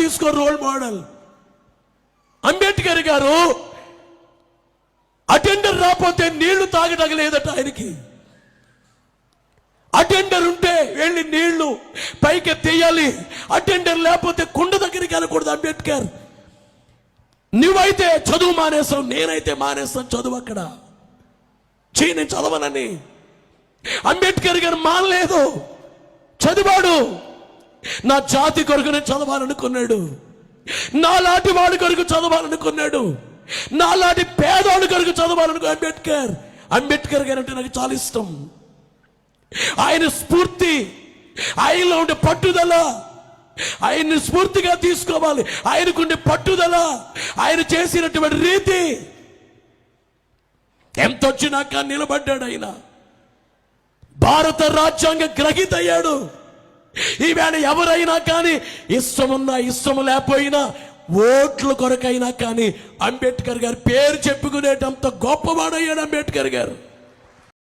తీసుకో role model. Ambedkar గారు attender రాకపోతే నీళ్లు తాగడం లేదట ఆయనకి. అటెండర్ ఉంటే వెళ్ళి నీళ్లు పైకి తీయాలి, అటెండర్ లేకపోతే కుండ దగ్గరికి వెళ్ళకూడదు. అంబేద్కర్, నువ్వైతే చదువు మానేసావు, నేనైతే మానేస్తాను చదువు. అక్కడ నేను చదవనని అంబేద్కర్ గారు మానలేదు, చదివాడు. నా జాతి కొరకు నేను చదవాలనుకున్నాడు, నాలాంటి వాడి కొరకు చదవాలనుకున్నాడు, నాలాంటి పేదవాడి కొరకు చదవాలనుకో. అంబేద్కర్ గారు అంటే నాకు చాలా ఇష్టం. ఆయన స్ఫూర్తి, ఆయనలో ఉండే పట్టుదల, ఆయన్ని స్ఫూర్తిగా తీసుకోవాలి. ఆయనకుండే పట్టుదల, ఆయన చేసినటువంటి రీతి, ఎంత వచ్చినాక నిలబడ్డాడు. ఆయన భారత రాజ్యాంగ గ్రహీత అయ్యాడు. ఈవేళ ఎవరైనా కానీ ఇష్టమున్నా ఇష్టము లేకపోయినా ఓట్ల కొరకైనా కానీ అంబేద్కర్ గారు పేరు చెప్పుకునేటంత గొప్పవాడయ్యాడు అంబేద్కర్ గారు.